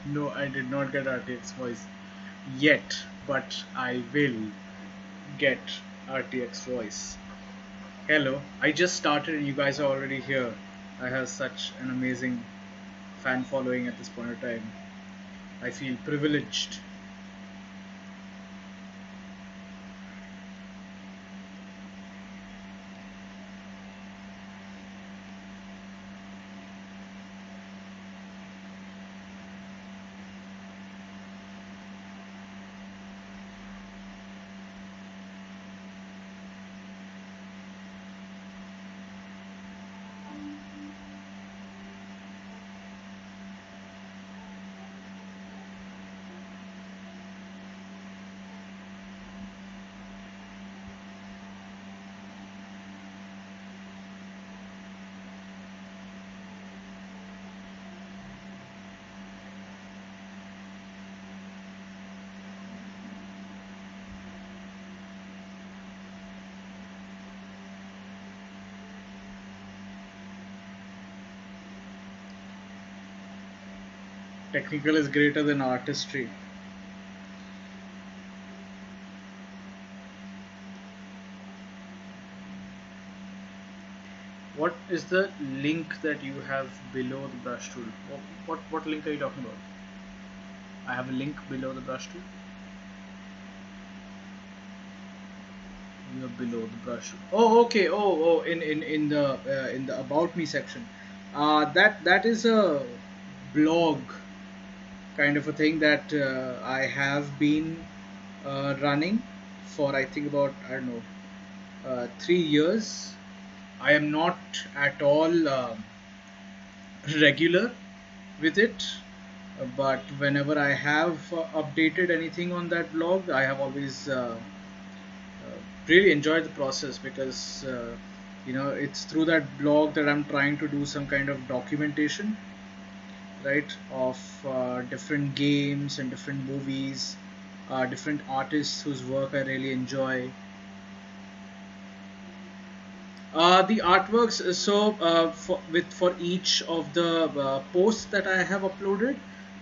No, I did not get RTX voice yet, but I will get RTX voice. Hello, I just started and you guys are already here. I have such an amazing fan following at this point of time. I feel privileged. Technical is greater than artistry. What is the link that you have below the brush tool? What link are you talking about? I have a link below the brush tool. You're below the brush. Oh, okay. Oh, in the about me section. That is a blog kind of a thing that I have been running for I think about I don't know 3 years. I am not at all regular with it, but whenever I have updated anything on that blog, I have always really enjoyed the process because it's through that blog that I'm trying to do some kind of documentation, right, of different games and different movies, different artists whose work I really enjoy. The artworks, for each of the posts that I have uploaded,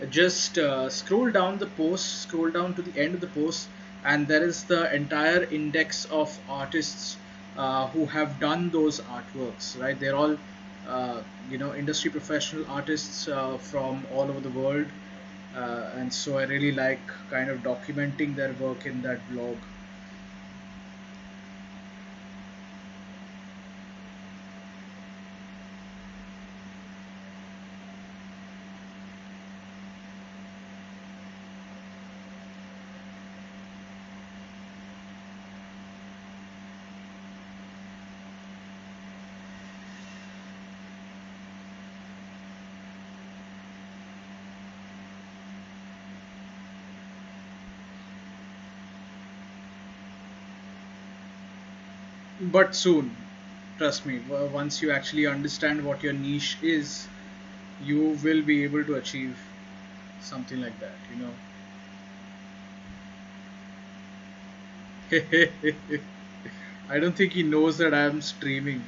just scroll down the post, scroll down to the end of the post, and there is the entire index of artists who have done those artworks. Right, they're all industry professional artists from all over the world, and so I really like kind of documenting their work in that blog. But soon, trust me, once you actually understand what your niche is, you will be able to achieve something like that, I don't think he knows that I am streaming.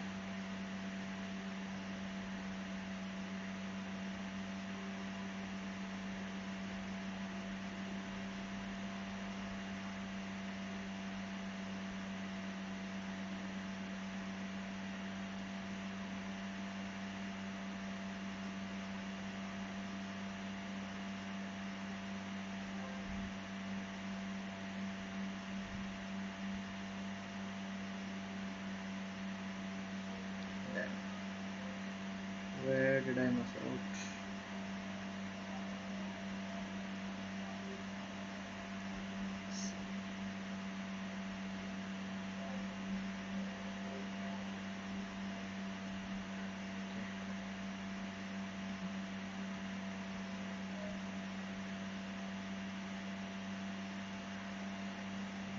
Damn. Where did I miss out?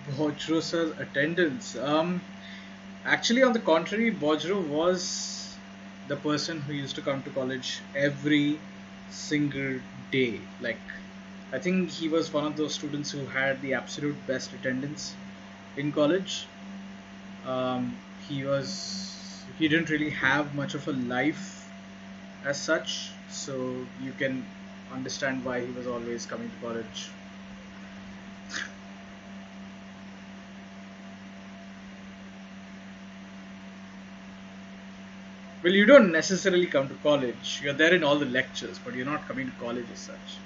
Bojro says attendance. Actually, on the contrary, Bojro was the person who used to come to college every single day. Like, I think he was one of those students who had the absolute best attendance in college. Um, he didn't really have much of a life as such, so you can understand why he was always coming to college. Well, you don't necessarily come to college. You're there in all the lectures, but you're not coming to college as such.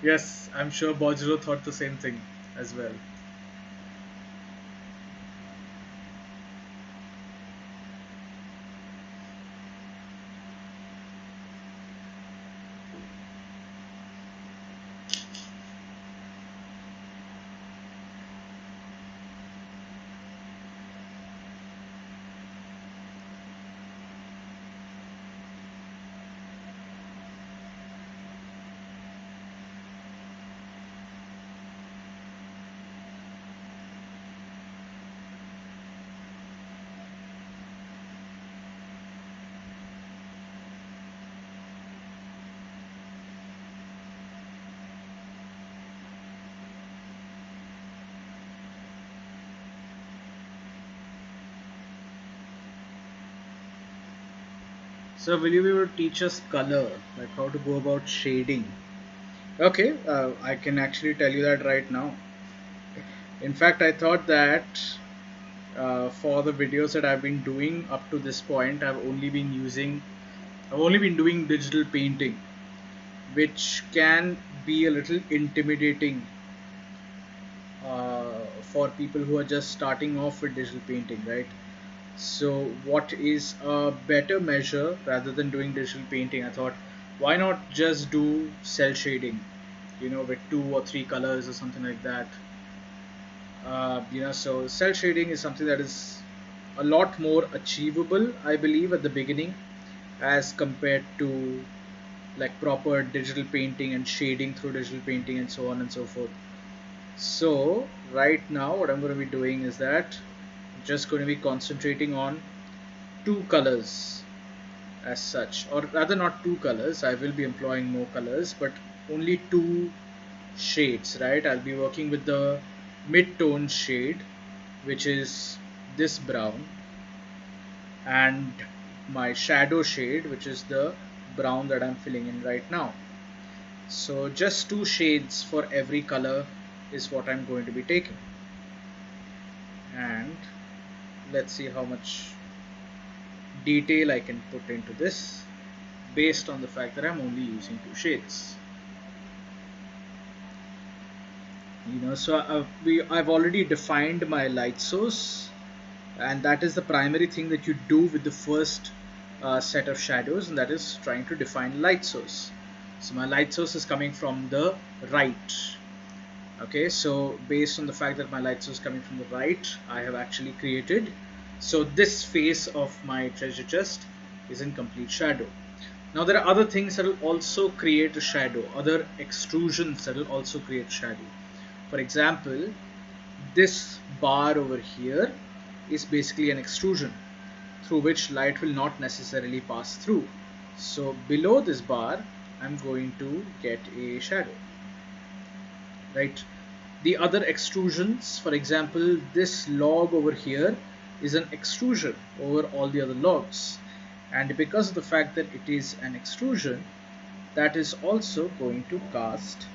Yes, I'm sure Bojro thought the same thing as well. So, will you be able to teach us color, like how to go about shading? Okay, I can actually tell you that right now. In fact, I thought that for the videos that I've been doing up to this point, I've only been doing digital painting, which can be a little intimidating for people who are just starting off with digital painting, right? So, what is a better measure rather than doing digital painting? I thought, why not just do cell shading, with 2 or 3 colors or something like that. So cell shading is something that is a lot more achievable, I believe, at the beginning as compared to like proper digital painting and shading through digital painting and so on and so forth. So right now what I'm going to be doing is that I'm just going to be concentrating on 2 colors as such, or rather not 2 colors. I will be employing more colors, but only 2 shades, right? I'll be working with the mid-tone shade, which is this brown, and my shadow shade, which is the brown that I'm filling in right now. So just 2 shades for every color is what I'm going to be taking. And let's see how much detail I can put into this based on the fact that I'm only using 2 shades. So I've already defined my light source, and that is the primary thing that you do with the first set of shadows, and that is trying to define light source. So my light source is coming from the right. Okay, so based on the fact that my light source is coming from the right, I have actually created, so this face of my treasure chest is in complete shadow. Now there are other things that will also create a shadow, other extrusions that will also create shadow. For example, this bar over here is basically an extrusion through which light will not necessarily pass through. So below this bar, I'm going to get a shadow, right? The other extrusions, for example, this log over here is an extrusion over all the other logs. And because of the fact that it is an extrusion, that is also going to cast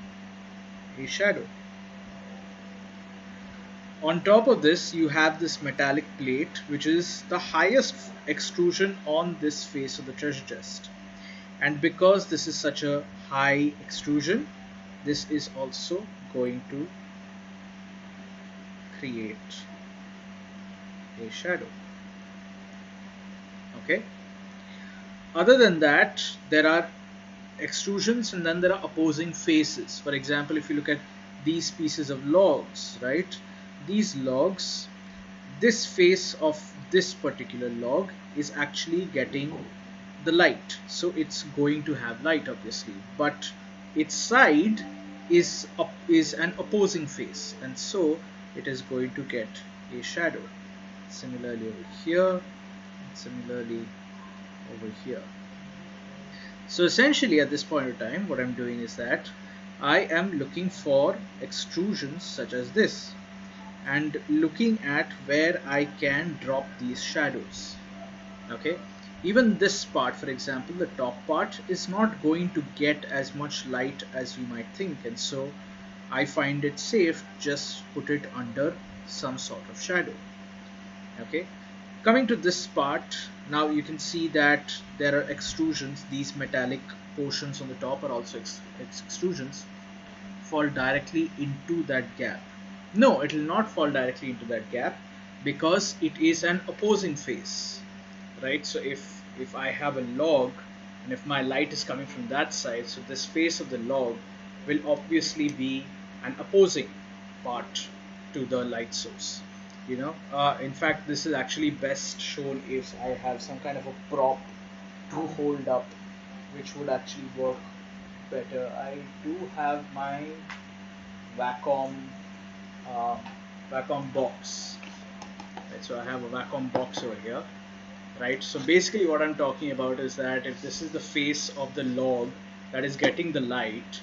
a shadow. On top of this, you have this metallic plate, which is the highest extrusion on this face of the treasure chest. And because this is such a high extrusion, this is also going to create a shadow. Okay. Other than that, there are extrusions and then there are opposing faces. For example, if you look at these pieces of logs, right? These logs, this face of this particular log is actually getting the light, so it's going to have light obviously, but its side is an opposing face, and so it is going to get a shadow. Similarly over here, similarly over here. So essentially at this point of time, what I'm doing is that I am looking for extrusions such as this and looking at where I can drop these shadows. Okay, even this part, for example, the top part is not going to get as much light as you might think, and so I find it safe just put it under some sort of shadow. Okay, coming to this part, now you can see that there are extrusions. These metallic portions on the top are also extrusions fall directly into that gap. No, it will not fall directly into that gap because it is an opposing face, right? So if I have a log and if my light is coming from that side, so this face of the log will obviously be an opposing part to the light source. In fact, this is actually best shown if I have some kind of a prop to hold up, which would actually work better. I do have my Wacom uh, Wacom box. Right, so I have a Wacom box over here. Right, so basically what I'm talking about is that if this is the face of the log that is getting the light,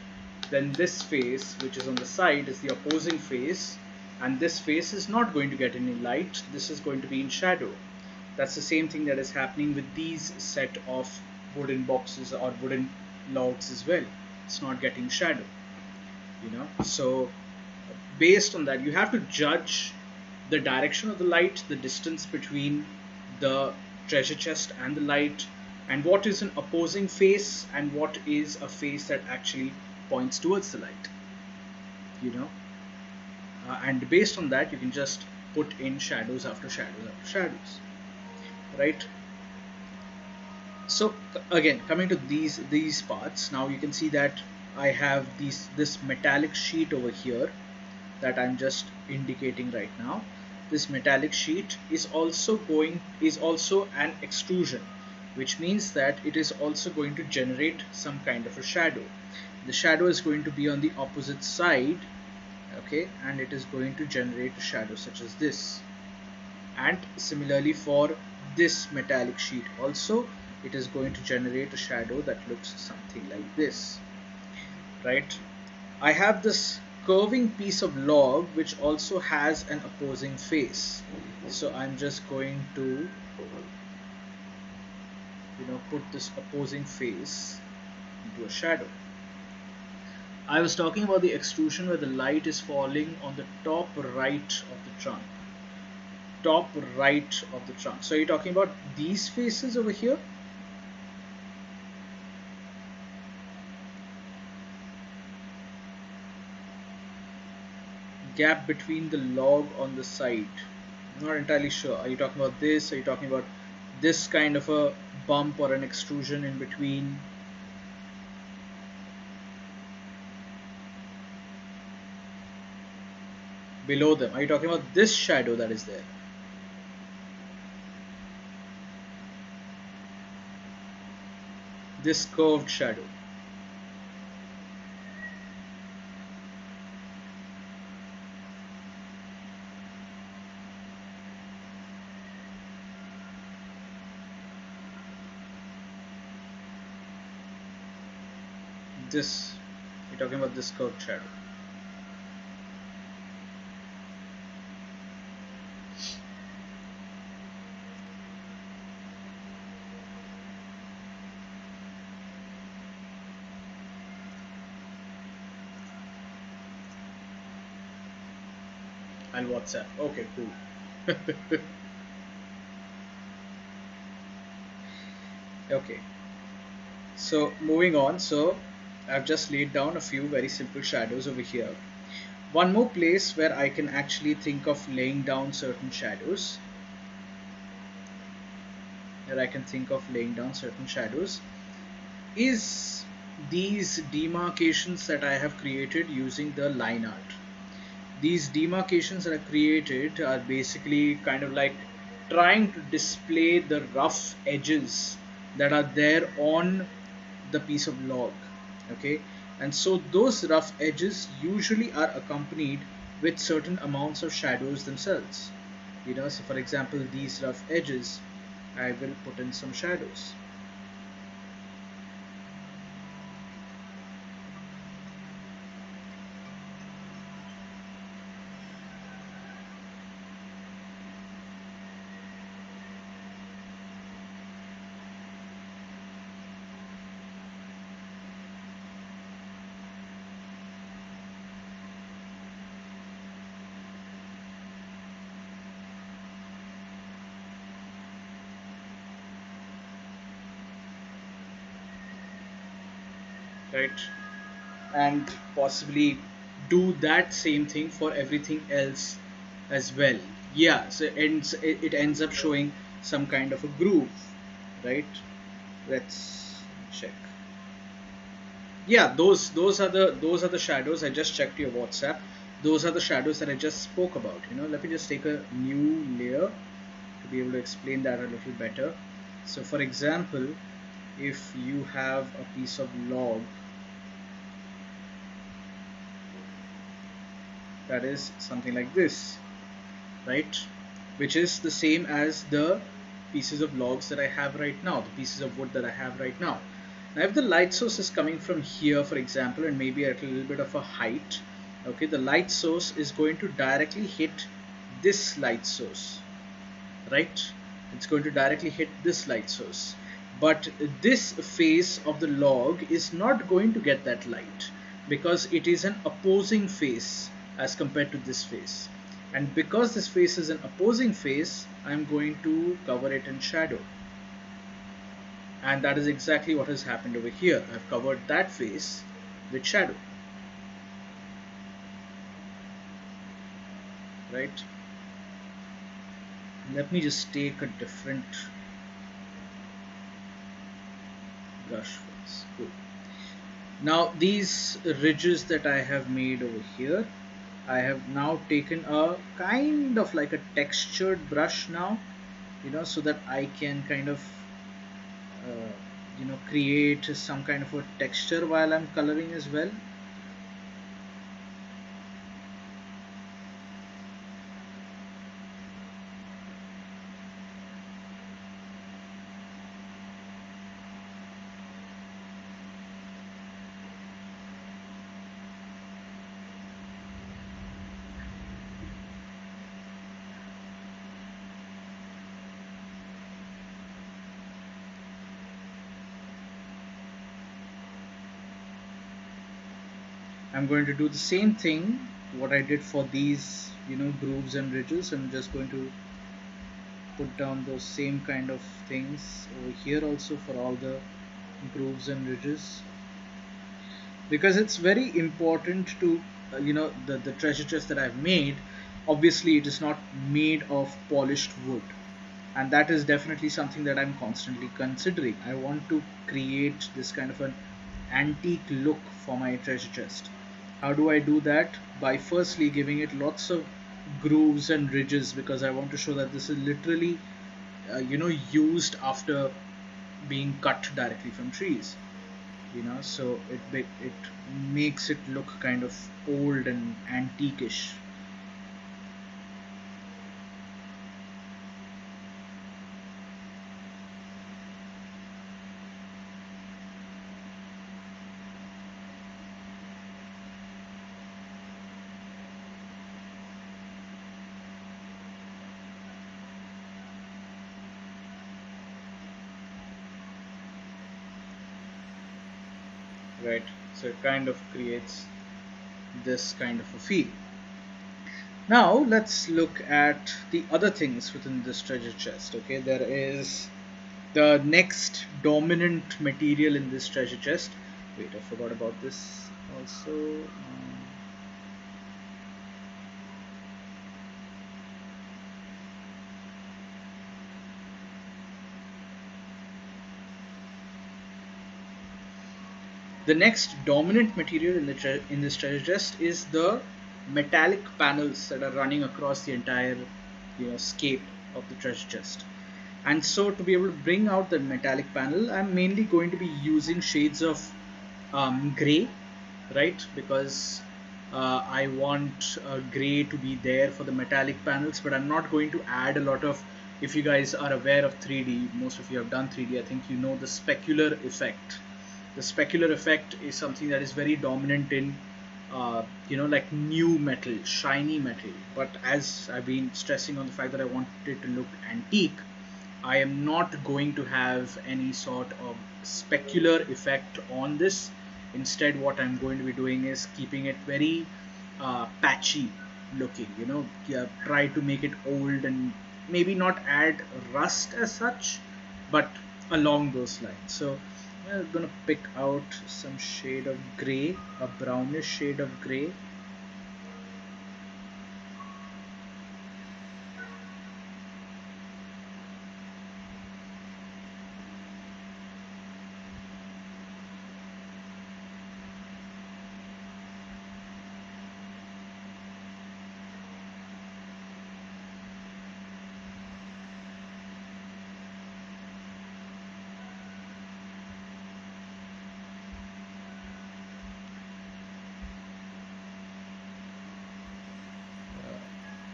then this face which is on the side is the opposing face, and this face is not going to get any light. This is going to be in shadow. That's the same thing that is happening with these set of wooden boxes or wooden logs as well. It's not getting shadow, so based on that you have to judge the direction of the light, the distance between the treasure chest and the light, and what is an opposing face and what is a face that actually points towards the light, you know and based on that you can just put in shadows after shadows after shadows, right? So again, coming to these parts, now you can see that I have this metallic sheet over here that I'm just indicating right now. This metallic sheet is also an extrusion, which means that it is also going to generate some kind of a shadow. The shadow is going to be on the opposite side, okay, and it is going to generate a shadow such as this. And similarly for this metallic sheet also, it is going to generate a shadow that looks something like this, right? I have this curving piece of log which also has an opposing face, so I'm just going to put this opposing face into a shadow. I was talking about the extrusion where the light is falling on the top right of the trunk. Top right of the trunk. So you're talking about these faces over here? Gap between the log on the side. I'm not entirely sure. Are you talking about this? Are you talking about this kind of a bump or an extrusion in between? Below them. Are you talking about this shadow that is there? This curved shadow. This, you're talking about this curved shadow. And WhatsApp. Okay, cool. Okay, so moving on. So I've just laid down a few very simple shadows over here. One more place where I can actually think of laying down certain shadows, is these demarcations that I have created using the line art. These demarcations that are created are basically kind of like trying to display the rough edges that are there on the piece of log, okay? And so those rough edges usually are accompanied with certain amounts of shadows themselves, so for example these rough edges, I will put in some shadows. right? And possibly do that same thing for everything else as well. Yeah, so it ends up showing some kind of a groove, right? Let's check. Yeah, those are the shadows. I just checked your WhatsApp. Those are the shadows that I just spoke about. Let me just take a new layer to be able to explain that a little better. So for example, if you have a piece of log that is something like this, right, which is the same as the pieces of logs that I have right now, the pieces of wood that I have right now. Now if the light source is coming from here, for example, and maybe at a little bit of a height, okay, the light source is going to directly hit this light source, right? It's going to directly hit this light source, but this face of the log is not going to get that light because it is an opposing face as compared to this face, and because this face is an opposing face, I'm going to cover it in shadow, and that is exactly what has happened over here. I've covered that face with shadow, right? Let me just take a different brush for this. Cool. Now these ridges that I have made over here, I have now taken a kind of like a textured brush now, so that I can kind of create some kind of a texture while I'm coloring as well. I'm going to do the same thing what I did for these grooves and ridges. I'm just going to put down those same kind of things over here also for all the grooves and ridges, because it's very important to the treasure chest that I've made. Obviously it is not made of polished wood, and that is definitely something that I'm constantly considering. I want to create this kind of an antique look for my treasure chest. How do I do that? By firstly giving it lots of grooves and ridges, because I want to show that this is literally used after being cut directly from trees, so it makes it look kind of old and antiquish. Right, so it kind of creates this kind of a feel. Now let's look at the other things within this treasure chest. Okay, there is the next dominant material in this treasure chest. Wait, I forgot about this also. The next dominant material in this treasure chest is the metallic panels that are running across the entire scape of the treasure chest. And so to be able to bring out the metallic panel, I'm mainly going to be using shades of gray, right? Because I want gray to be there for the metallic panels, but I'm not going to add a lot of. If you guys are aware of 3D, most of you have done 3D, I think you know the specular effect. The specular effect is something that is very dominant in like new metal, shiny metal. But as I've been stressing on the fact that I want it to look antique, I am not going to have any sort of specular effect on this. Instead, what I'm going to be doing is keeping it very patchy looking. Yeah, try to make it old and maybe not add rust as such, but along those lines. So I'm gonna pick out some shade of gray, a brownish shade of gray.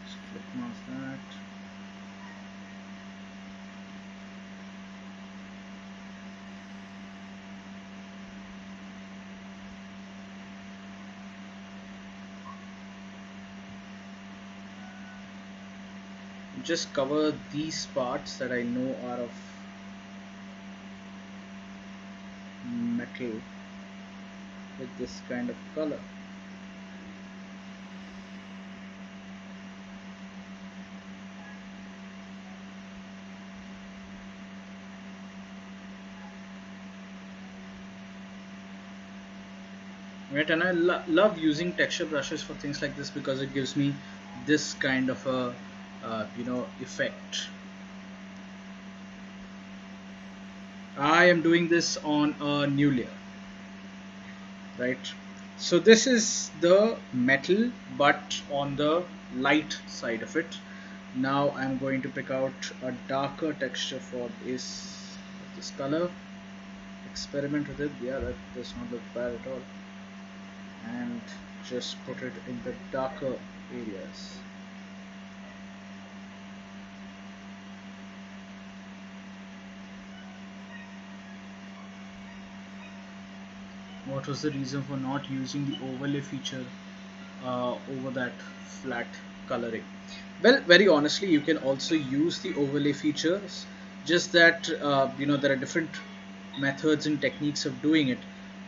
Just click mask that. Just cover these parts that I know are of metal with this kind of color. Right, and I love using texture brushes for things like this because it gives me this kind of a effect. I am doing this on a new layer, right? So this is the metal but on the light side of it. Now I'm going to pick out a darker texture for this color. Experiment with it. Yeah, that does not look bad at all. And just put it in the darker areas. What was the reason for not using the overlay feature over that flat coloring? Well, very honestly, you can also use the overlay features, just that there are different methods and techniques of doing it.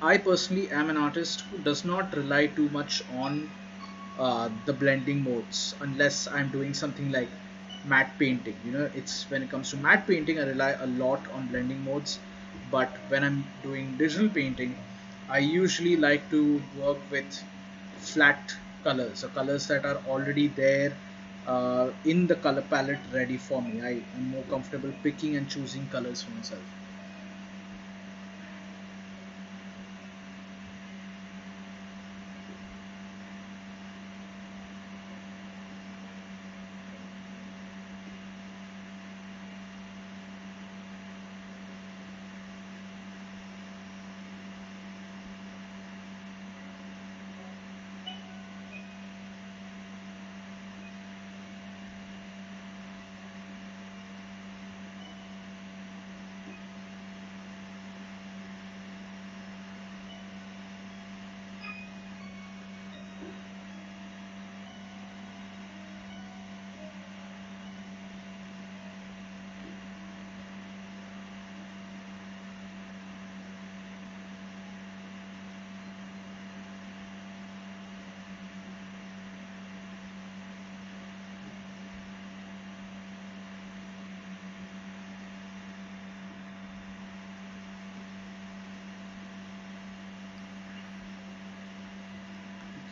I personally am an artist who does not rely too much on the blending modes unless I'm doing something like matte painting. It's when it comes to matte painting, I rely a lot on blending modes, but when I'm doing digital painting, I usually like to work with flat colors or colors that are already there in the color palette ready for me. I am more comfortable picking and choosing colors for myself.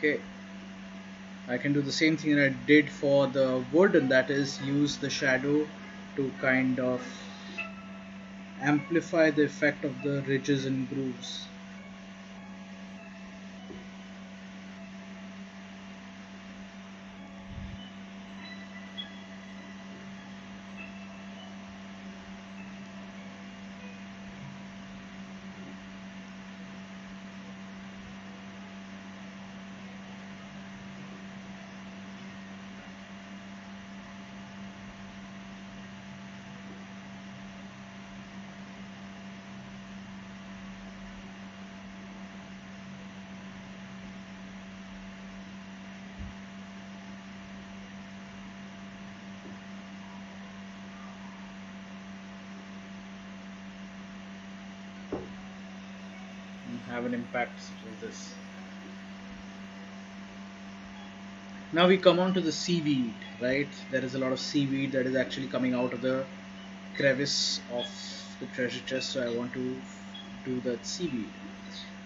Okay, I can do the same thing that I did for the wood, and that is use the shadow to kind of amplify the effect of the ridges and grooves. And have an impact such as this. Now we come on to the seaweed, right? There is a lot of seaweed that is actually coming out of the crevice of the treasure chest, so I want to to that seaweed.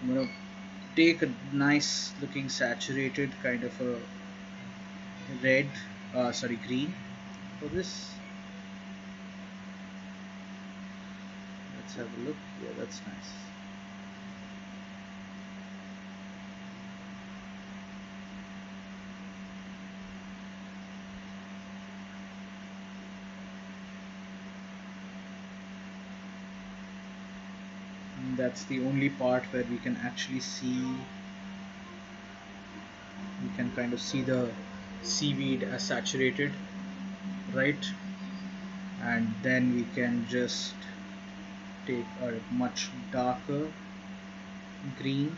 I'm gonna take a nice looking saturated kind of a red, sorry, green for this. Let's have a look. Yeah, that's nice. And that's the only part where we can actually see, we can kind of see the seaweed as saturated, right? And then we can just take a much darker green.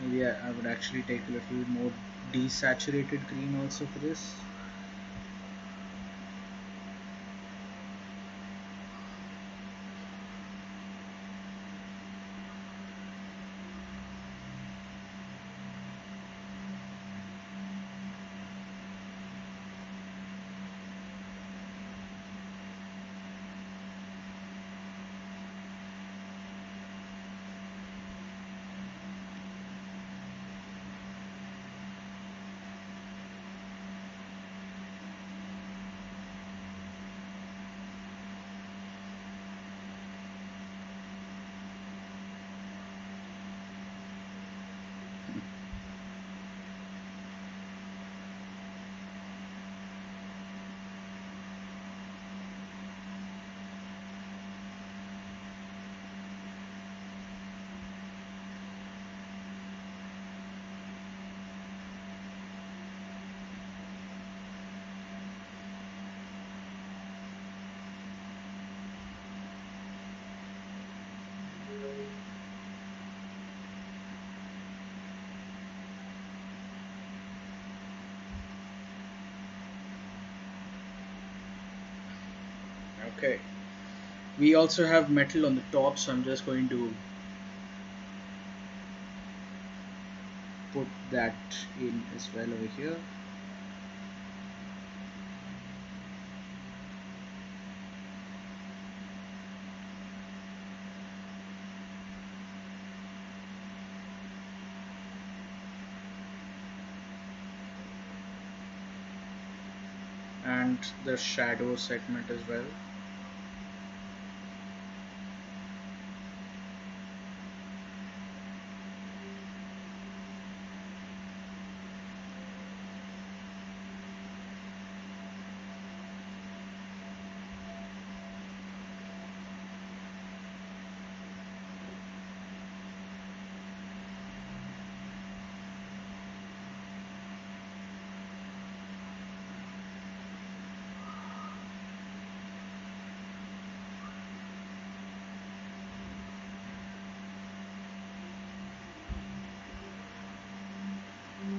Maybe I would actually take a little more desaturated green also for this. Okay. We also have metal on the top, so I'm just going to put that in as well over here. And the shadow segment as well.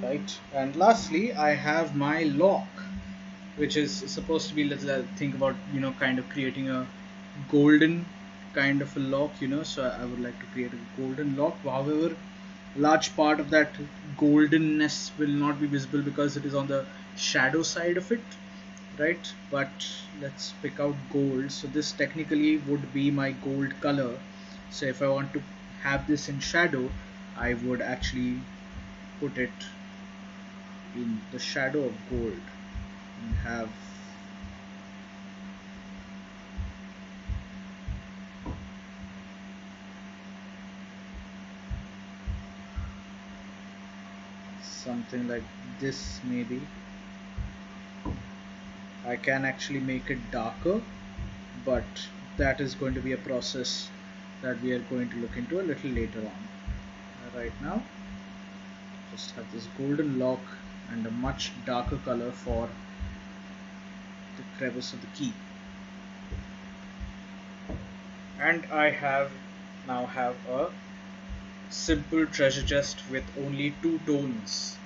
Right, and lastly I have my lock, which is supposed to be, let's think about, kind of creating a golden kind of a lock, so I would like to create a golden lock. However, large part of that goldenness will not be visible because it is on the shadow side of it, right? But let's pick out gold. So this technically would be my gold color. So if I want to have this in shadow, I would actually put it in the shadow of gold and have something like this. Maybe I can actually make it darker, but that is going to be a process that we are going to look into a little later on. Right now, just have this golden lock and a much darker color for the crevice of the key. And I have now have a simple treasure chest with only two tones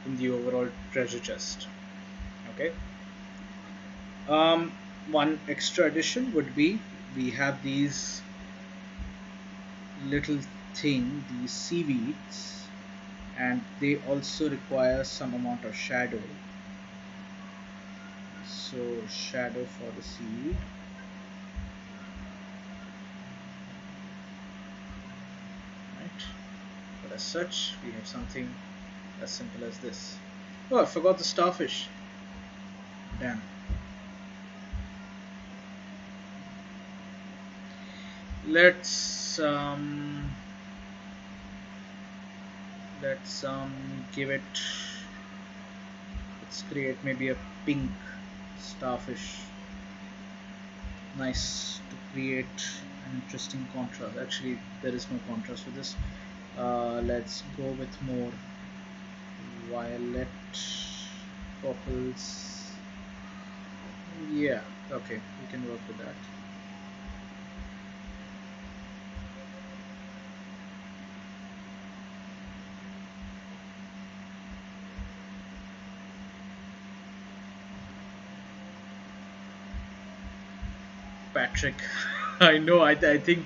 in the overall treasure chest. Okay. One extra addition would be, we have these little these seaweeds, and they also require some amount of shadow. So shadow for the seaweed. as such. We have something as simple as this. Oh, I forgot the starfish. Damn. Let's give it. Let's create maybe a pink starfish. Nice to create an interesting contrast. Actually, there is no contrast with this. Let's go with more violet purples. Yeah, okay, we can work with that. Patrick. I know. I think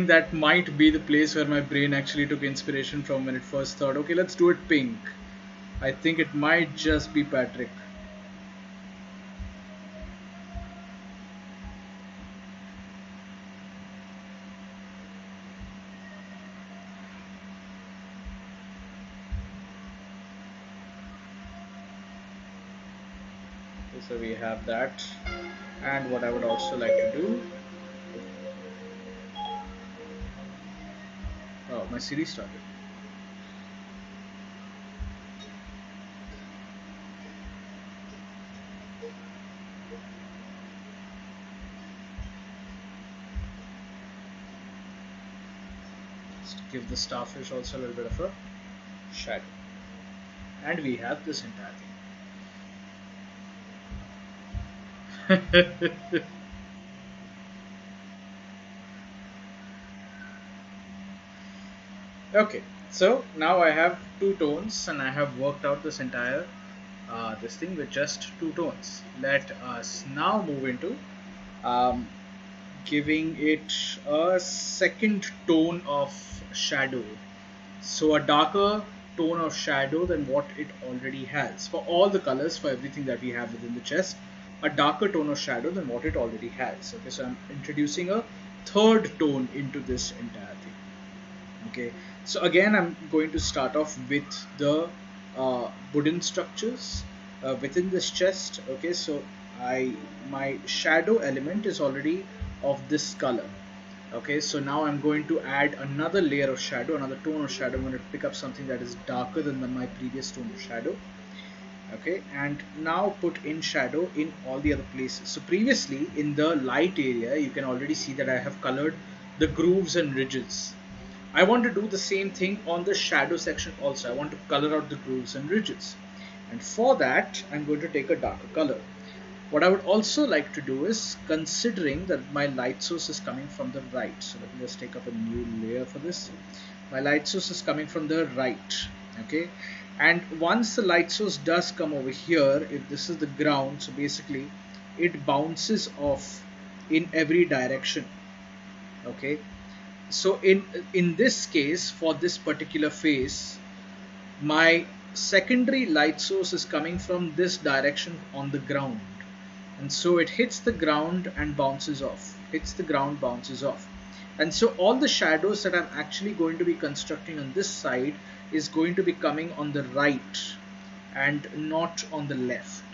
that might be the place where my brain actually took inspiration from when it first thought, okay, let's do it pink. I think it might just be Patrick. Okay, so we have that. And what I would also like to do. Oh, my series started. Let's give the starfish also a little bit of a shadow. And we have this entire thing. Okay, so now I have two tones and I have worked out this entire this thing with just two tones. Let us now move into um, giving it a second tone of shadow. So a darker tone of shadow than what it already has. For all the colors, for everything that we have within the chest, a darker tone of shadow than what it already has. Okay, so I'm introducing a third tone into this entire thing. Okay, so again I'm going to start off with the wooden structures within this chest. Okay, so I my shadow element is already of this color. Okay, so now I'm going to add another layer of shadow, another tone of shadow. I'm going to pick up something that is darker than my previous tone of shadow. Okay, and now put in shadow in all the other places. So previously in the light area you can already see that I have colored the grooves and ridges. I want to do the same thing on the shadow section also. I want to color out the grooves and ridges. And for that, I'm going to take a darker color. What I would also like to do is, considering that my light source is coming from the right. So let me just take up a new layer for this. My light source is coming from the right. Okay. And once the light source does come over here, if this is the ground, so basically it bounces off in every direction. Okay, so in this case, for this particular phase, my secondary light source is coming from this direction on the ground, and so it hits the ground and bounces off, hits the ground, bounces off. And so all the shadows that I'm actually going to be constructing on this side is going to be coming on the right and not on the left,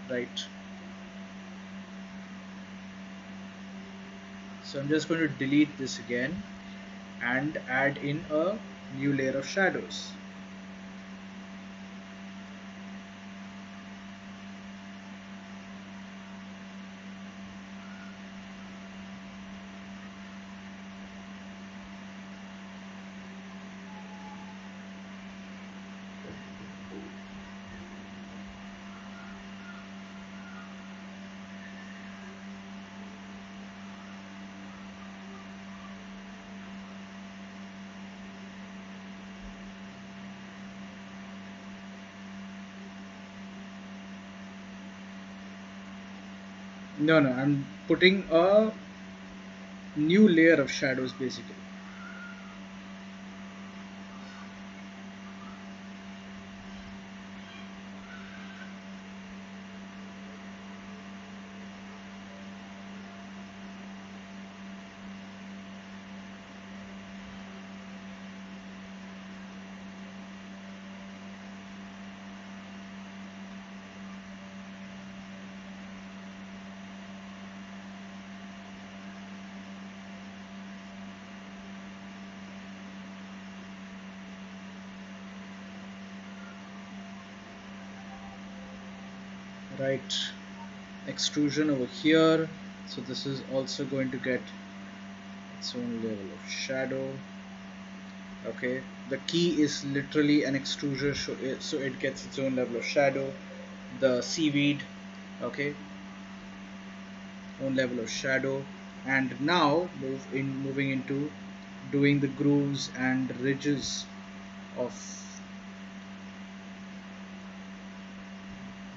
right? So I'm just going to delete this again and add in a new layer of shadows. No, no, I'm putting a new layer of shadows basically. right extrusion over here. So this is also going to get its own level of shadow. Okay, the key is literally an extruder, so it gets its own level of shadow. The seaweed, okay, own level of shadow. And now moving into doing the grooves and ridges of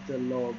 the log.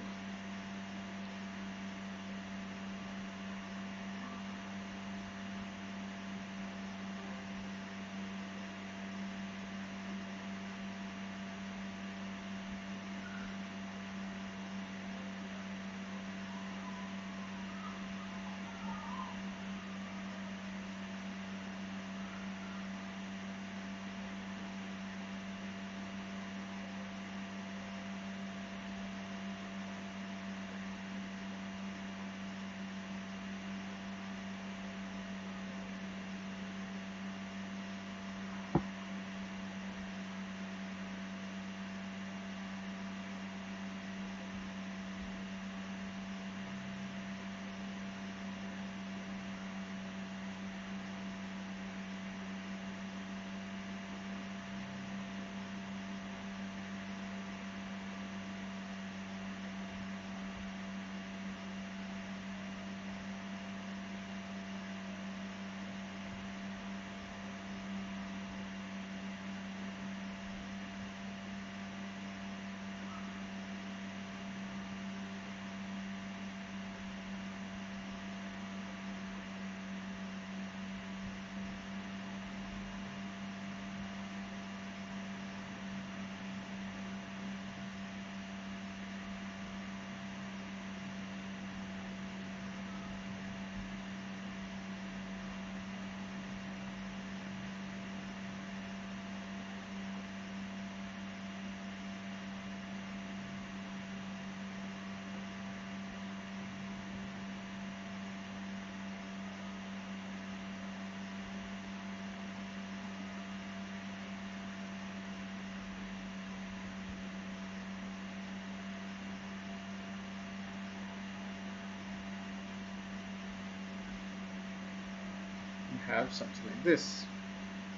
You have something like this.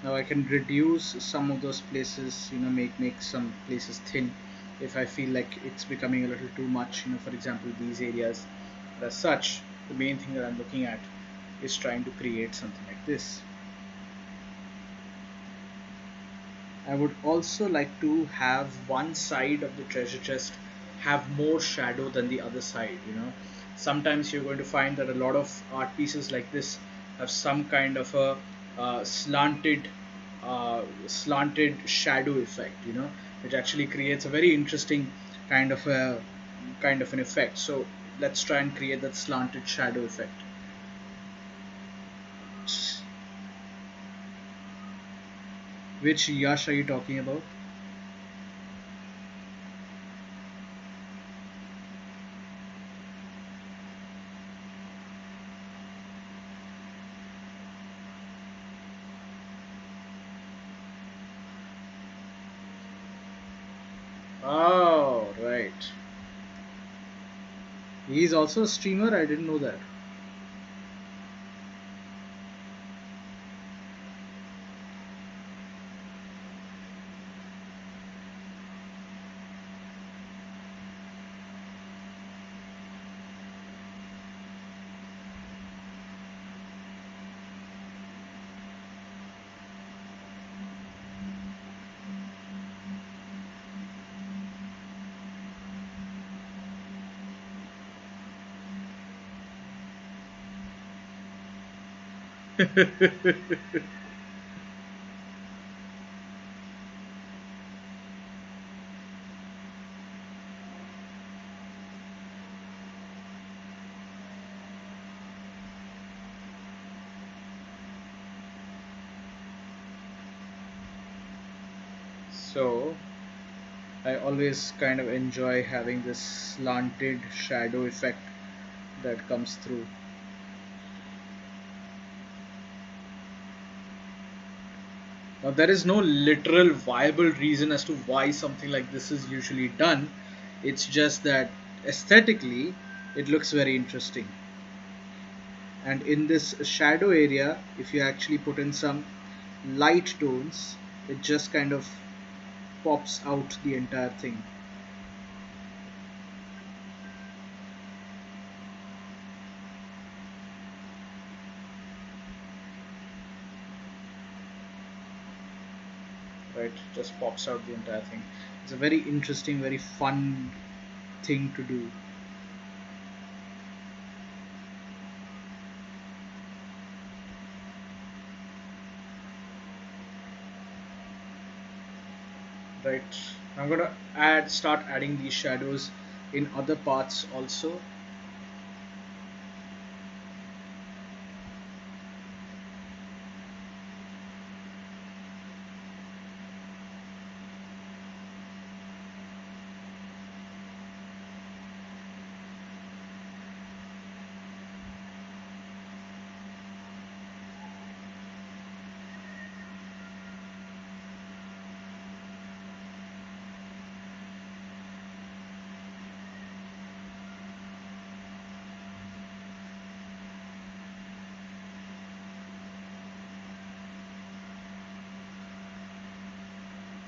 Now I can reduce some of those places, make some places thin if I feel like it's becoming a little too much, for example, these areas. But as such, the main thing that I'm looking at is trying to create something like this. I would also like to have one side of the treasure chest have more shadow than the other side. Sometimes you're going to find that a lot of art pieces like this have some kind of a slanted shadow effect, which actually creates a very interesting kind of a kind of an effect. So let's try and create that slanted shadow effect. Which Yash are you talking about? Oh, right. He's also a streamer. I didn't know that. So I always kind of enjoy having this slanted shadow effect that comes through. Now there is no literal viable reason as to why something like this is usually done. It's just that aesthetically it looks very interesting. And in this shadow area, if you actually put in some light tones, it just kind of pops out the entire thing. Right, just pops out the entire thing. It's a very interesting, very fun thing to do. Right, I'm gonna start adding these shadows in other parts also.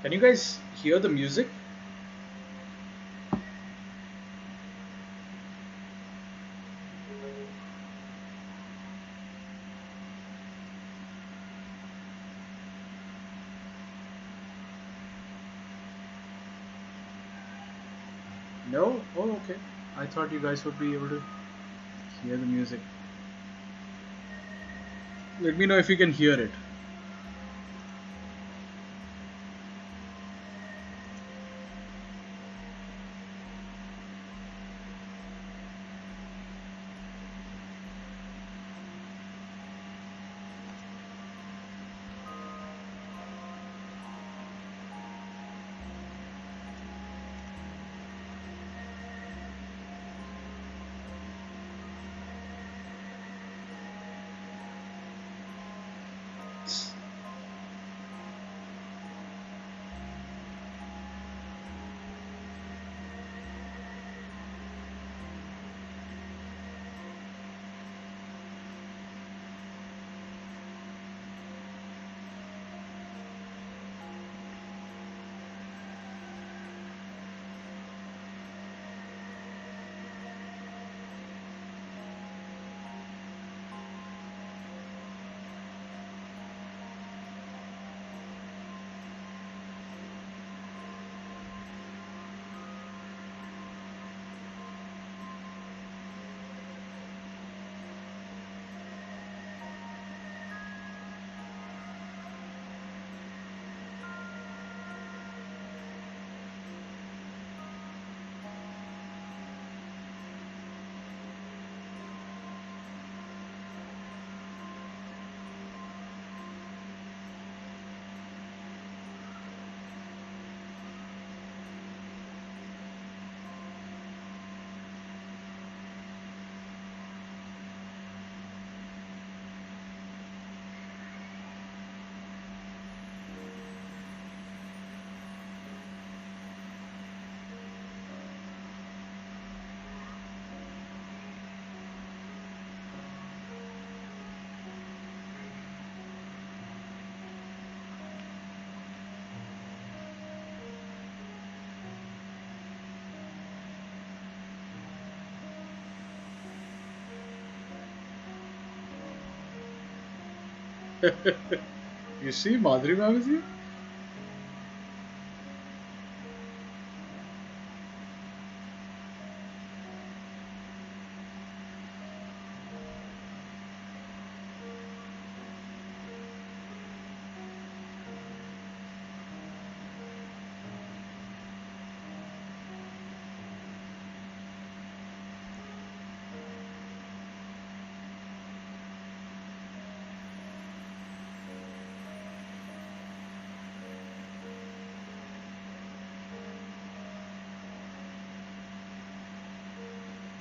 Can you guys hear the music? No? Oh, okay. I thought you guys would be able to hear the music. Let me know if you can hear it. You see, Madhuri ma'am is here?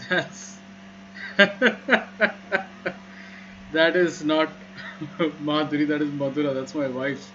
That's that is not Madhuri, that is Madhura, that's my wife.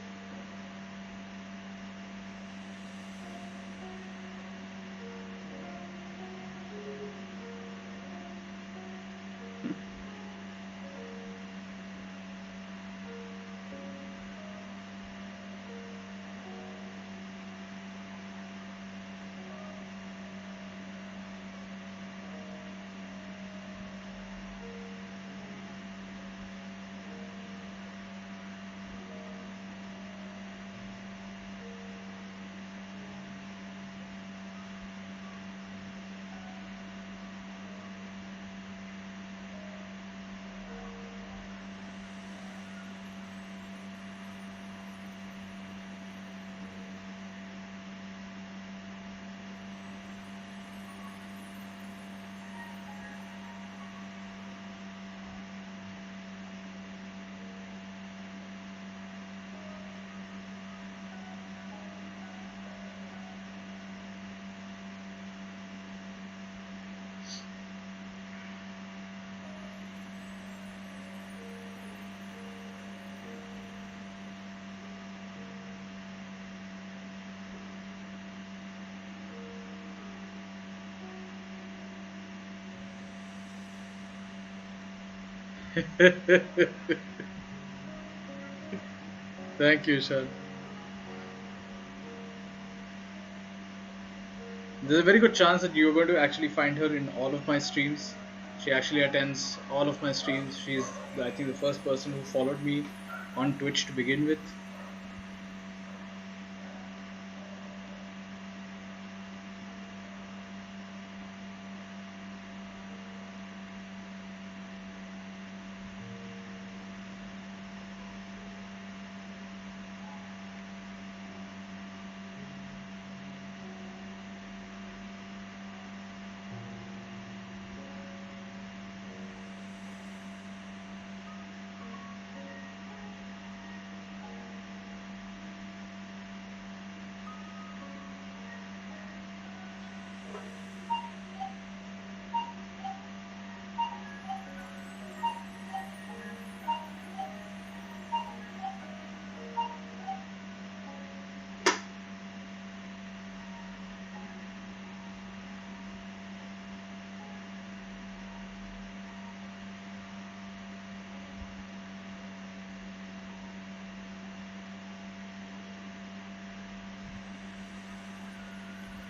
Thank you, Sean. There's a very good chance that you're going to actually find her in all of my streams. She actually attends all of my streams. She's, I think, the first person who followed me on Twitch to begin with.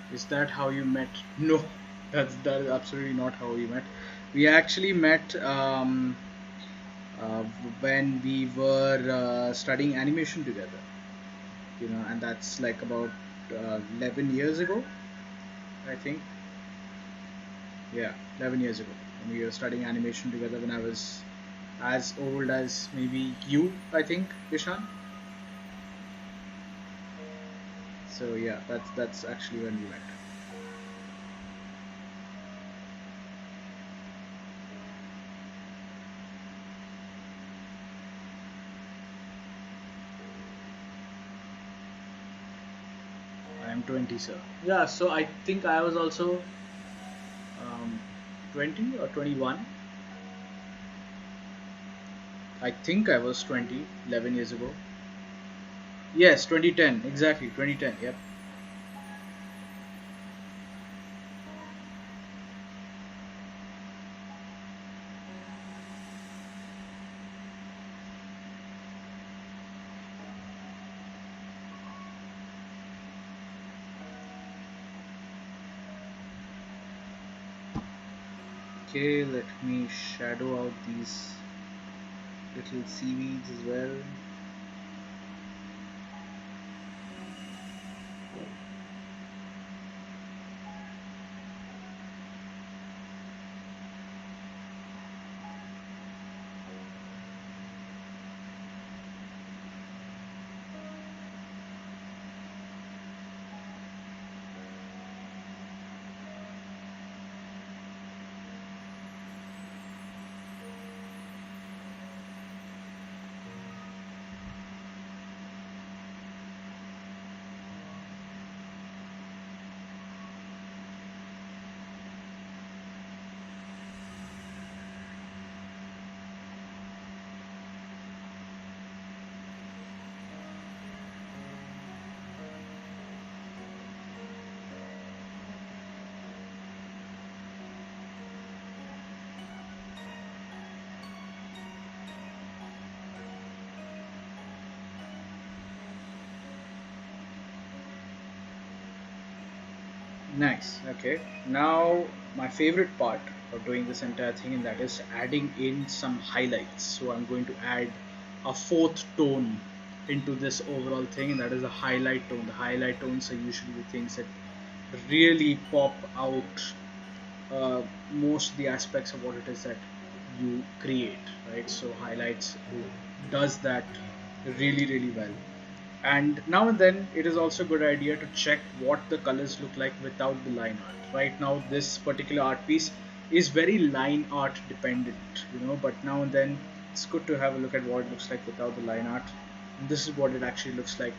Is that how you met? No, that is absolutely not how we met. We actually met uh, when we were studying animation together. And that's like about 11 years ago, I think. Yeah, 11 years ago. And we were studying animation together when I was as old as maybe you, I think, Ishan. So yeah, that's actually when we met. I am 20, sir. Yeah, so I think I was also um, 20 or 21. I think I was 20, 11 years ago. Yes, 2010, exactly, 2010, yep. Okay, let me shadow out these little seaweeds as well. Nice. Okay. Now, my favorite part of doing this entire thing, and that is adding in some highlights. So, I'm going to add a fourth tone into this overall thing, and that is the highlight tone. The highlight tones are usually the things that really pop out uh, most of the aspects of what it is that you create, right? So, highlights does that really, really well. And now and then it is also a good idea to check what the colors look like without the line art. Right now this particular art piece is very line art dependent, but now and then it's good to have a look at what it looks like without the line art. And this is what it actually looks like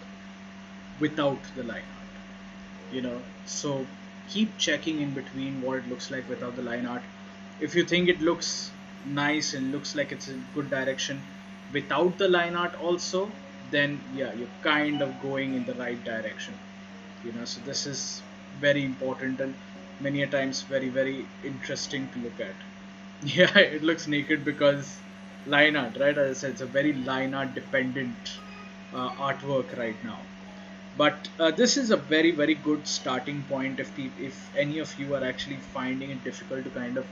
without the line art. So keep checking in between what it looks like without the line art. If you think it looks nice and looks like it's in good direction without the line art also, then yeah, you're kind of going in the right direction. So this is very important and many a times very, very interesting to look at. Yeah, it looks naked because line art, right? As I said, it's a very line art dependent artwork right now. But this is a very very good starting point if any of you are actually finding it difficult to kind of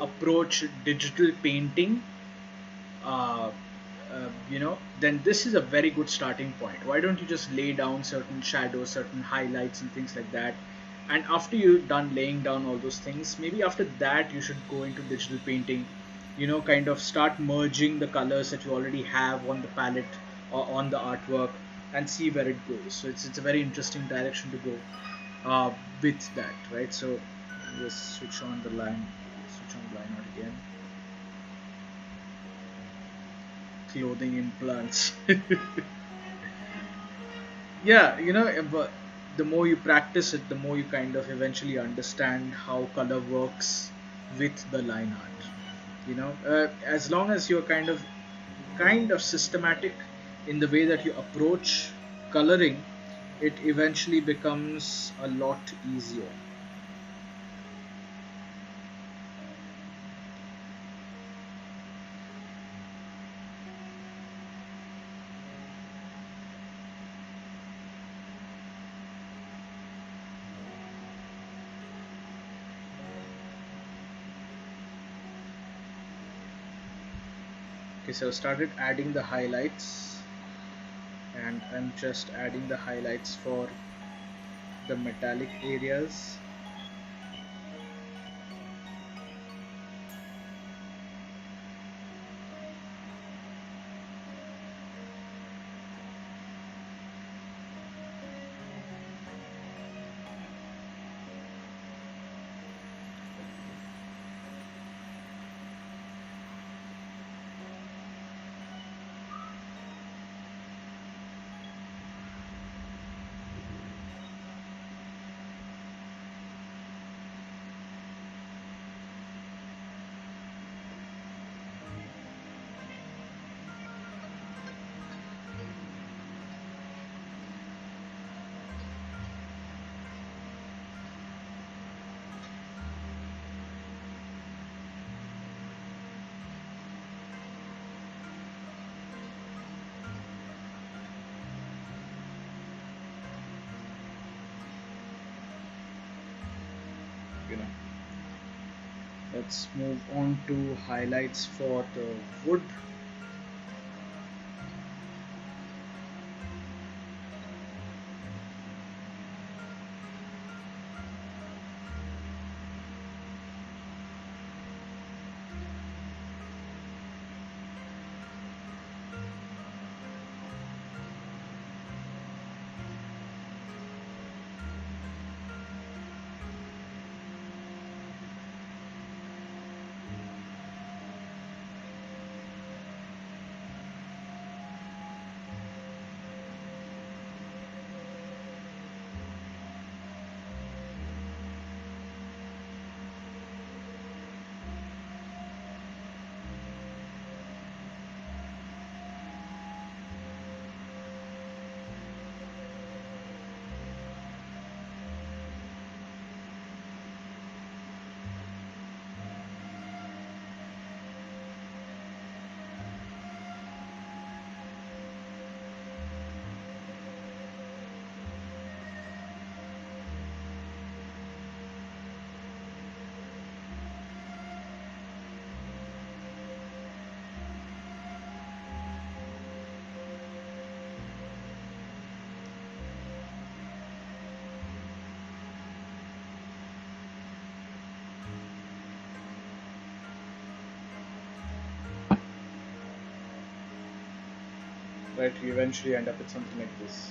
approach digital painting, uh, then this is a very good starting point. Why don't you just lay down certain shadows, certain highlights, and things like that? And after you're done laying down all those things, maybe after that you should go into digital painting. Kind of start merging the colors that you already have on the palette or on the artwork and see where it goes. So it's a very interesting direction to go with that, right? So just switch on the line out again. Clothing implants. Yeah, but the more you practice it, the more you kind of eventually understand how color works with the line art. As long as you're kind of systematic in the way that you approach coloring, it eventually becomes a lot easier. Okay, so I started adding the highlights, and I'm just adding the highlights for the metallic areas. You know, let's move on to highlights for the wood. Right, you eventually end up with something like this.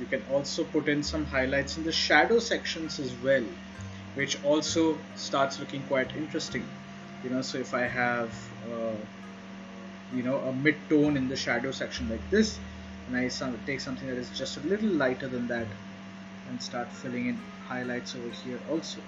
You can also put in some highlights in the shadow sections as well, which also starts looking quite interesting. So if I have a mid-tone in the shadow section like this, and I take something that is just a little lighter than that and start filling in highlights over here also.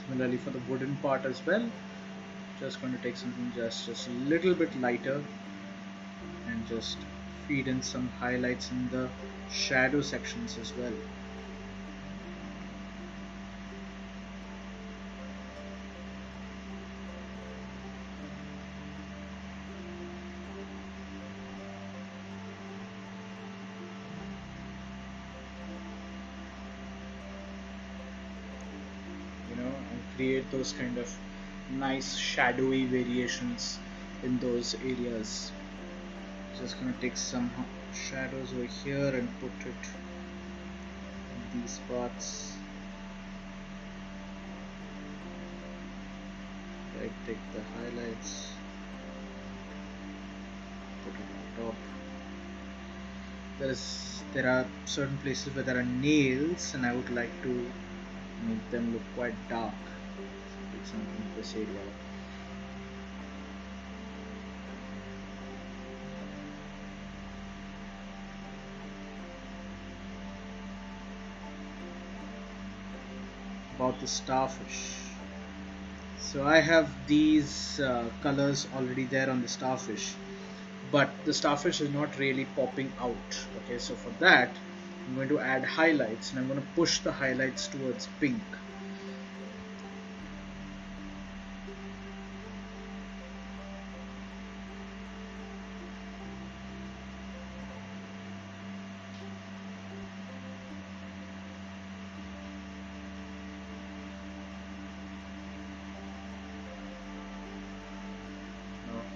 Similarly for the wooden part as well, just going to take something just a little bit lighter and just feed in some highlights in the shadow sections as well. And create those kind of nice shadowy variations in those areas. Just gonna take some shadows over here and put it in these parts. Right, take the highlights, put it on top. There are certain places where there are nails, and I would like to make them look quite dark. So take something in this area. About the starfish. So I have these colors already there on the starfish, but the starfish is not really popping out. Okay, so for that I'm going to add highlights, and I'm going to push the highlights towards pink.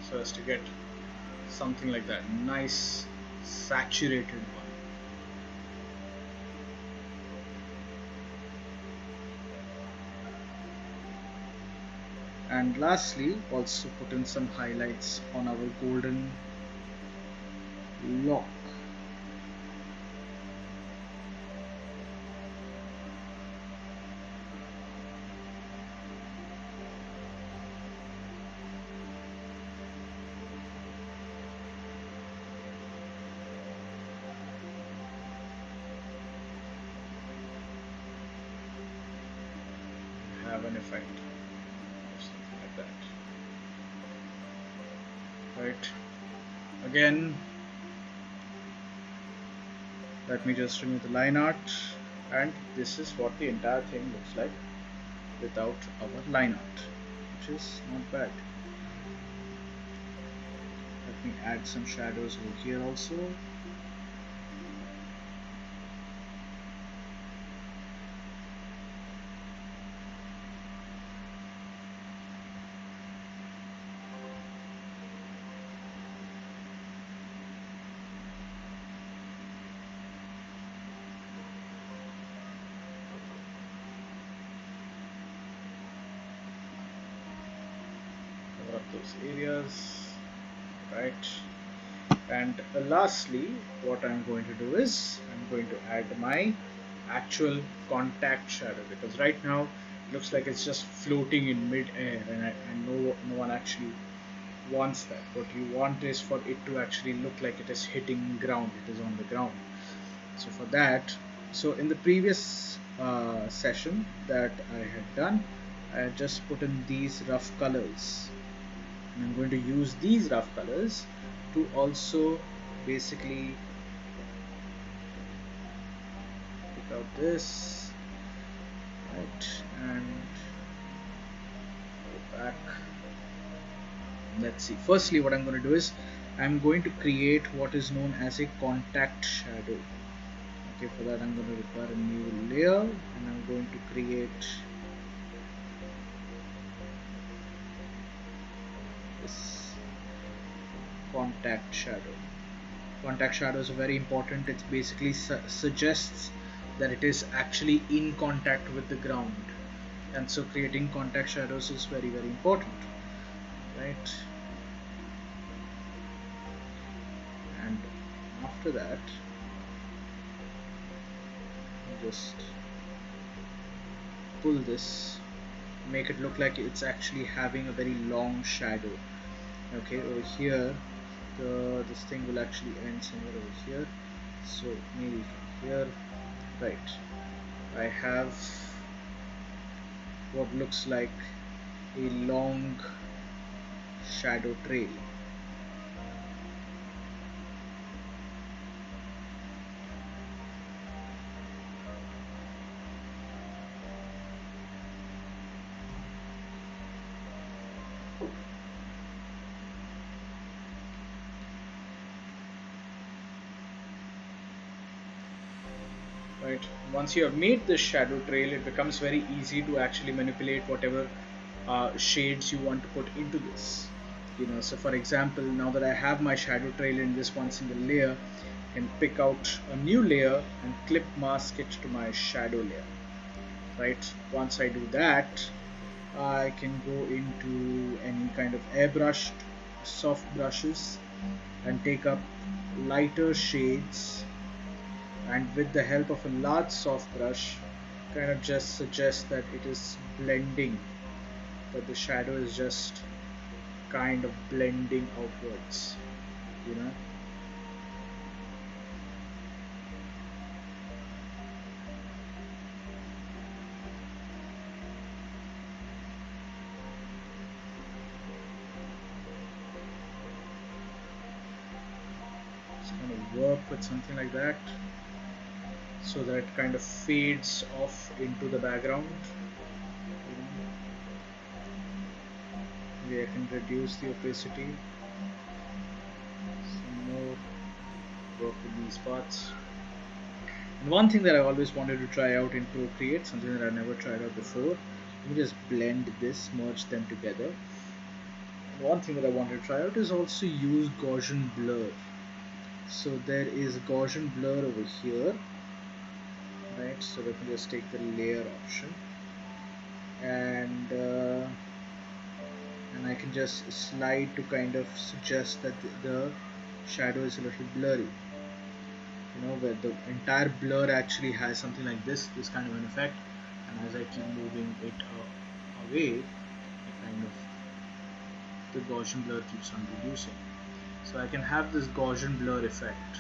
So as to get something like that, nice saturated one. And lastly, also put in some highlights on our golden lock. Have an effect or something like that. Right, again, let me just remove the line art, and this is what the entire thing looks like without our line art, which is not bad. Let me add some shadows over here also. Cover up those areas, right? And lastly, what I'm going to do is I'm going to add my actual contact shadow, because right now it looks like it's just floating in mid-air, and no one actually wants that. What you want is for it to actually look like it is hitting ground, it is on the ground. So for that, so in the previous session that I had done, I had just put in these rough colors, and I'm going to use these rough colors to also basically pick out this, right, and go back. Let's see, firstly what I'm going to do is I'm going to create what is known as a contact shadow. Okay, for that I'm going to require a new layer, and I'm going to create this contact shadow. Contact shadows are very important. It basically suggests that it is actually in contact with the ground, and so creating contact shadows is very important, right? And after that, just pull this, make it look like it's actually having a very long shadow. Okay, over here this thing will actually end somewhere over here, so maybe from here, right? I have what looks like a long shadow trail. Right, once you have made this shadow trail, it becomes very easy to actually manipulate whatever shades you want to put into this. So for example, now that I have my shadow trail in this one single layer, I can pick out a new layer and clip mask it to my shadow layer. Right, once I do that, I can go into any kind of airbrushed soft brushes and take up lighter shades, and with the help of a large soft brush kind of just suggest that it is blending, that the shadow is just kind of blending outwards, you know. Just kind of work with something like that so that it kind of fades off into the background. Maybe I can reduce the opacity some more, work with these parts. And one thing that I always wanted to try out in Procreate, something that I never tried out before, let me just blend this, merge them together. And one thing that I wanted to try out is also use Gaussian blur. So there is Gaussian blur over here, right? So let me just take the layer option, and I can just slide to kind of suggest that the shadow is a little blurry. Where the entire blur actually has something like this kind of an effect, and as I keep moving it away, it kind of, the Gaussian blur keeps on reducing. So I can have this Gaussian blur effect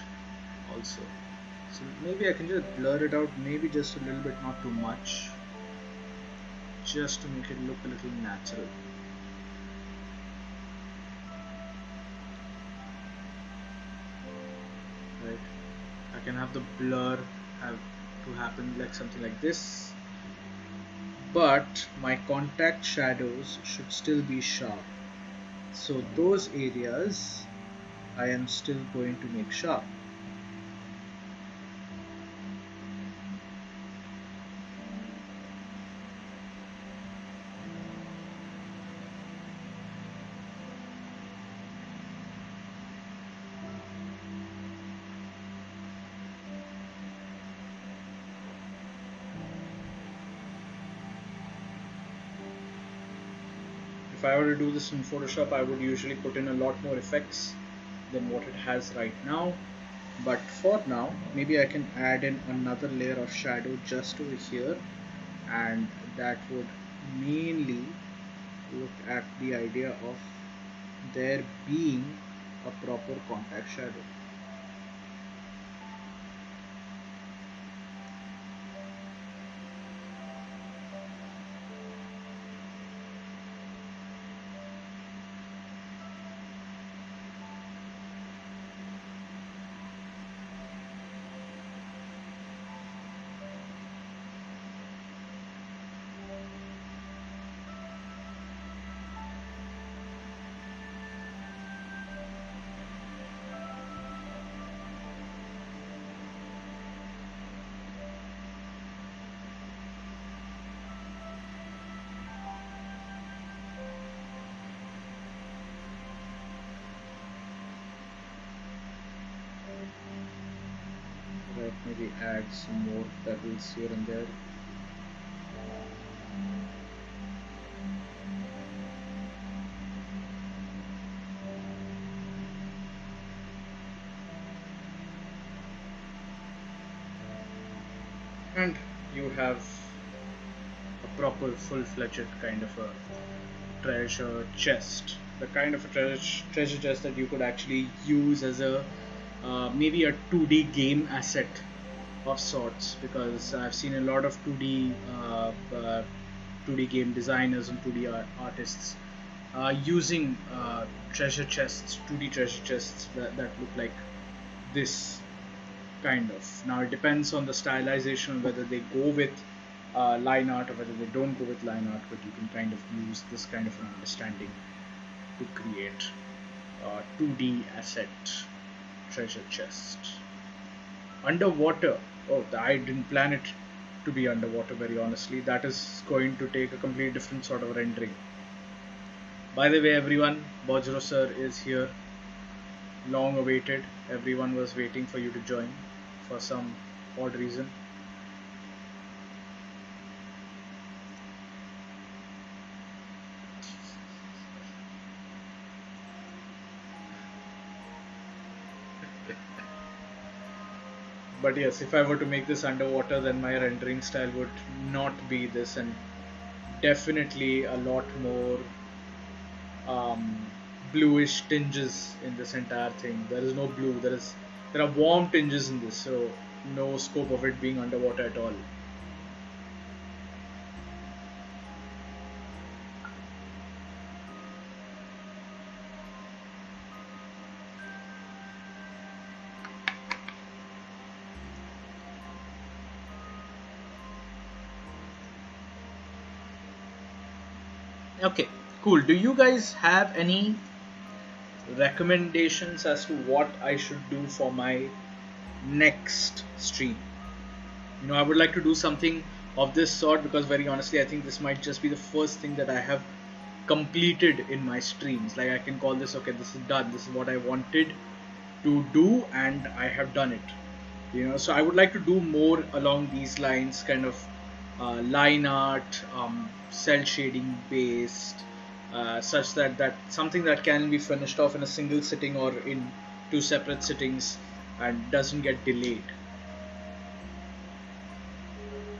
also. So maybe I can just blur it out, maybe just a little bit, not too much, just to make it look a little natural. Right, I can have the blur have to happen like something like this, but my contact shadows should still be sharp. So those areas I am still going to make sharp. If I were to do this in Photoshop, I would usually put in a lot more effects than what it has right now. But for now, maybe I can add in another layer of shadow just over here, and that would mainly look at the idea of there being a proper contact shadow. Right, maybe add some more pebbles here and there. And you have a proper full-fledged kind of a treasure chest, the kind of a treasure chest that you could actually use as a maybe a 2D game asset of sorts, because I've seen a lot of 2D 2D game designers and 2D artists using treasure chests, 2D treasure chests that look like this kind of. Now it depends on the stylization, whether they go with line art or whether they don't go with line art, but you can kind of use this kind of an understanding to create a 2D asset treasure chest. Underwater. Oh, I didn't plan it to be underwater, very honestly. That is going to take a completely different sort of rendering. By the way, everyone, Bojro sir is here. Long awaited. Everyone was waiting for you to join for some odd reason. But yes, if I were to make this underwater, then my rendering style would not be this, and definitely a lot more um, bluish tinges in this entire thing. There is no blue. There are warm tinges in this, so no scope of it being underwater at all. Okay, cool. Do you guys have any recommendations as to what I should do for my next stream? I would like to do something of this sort because, very honestly, I think this might just be the first thing that I have completed in my streams. Like, I can call this, okay, this is done. This is what I wanted to do, and I have done it. So I would like to do more along these lines, kind of line art, cell shading based, such that something that can be finished off in a single sitting or in two separate sittings and doesn't get delayed.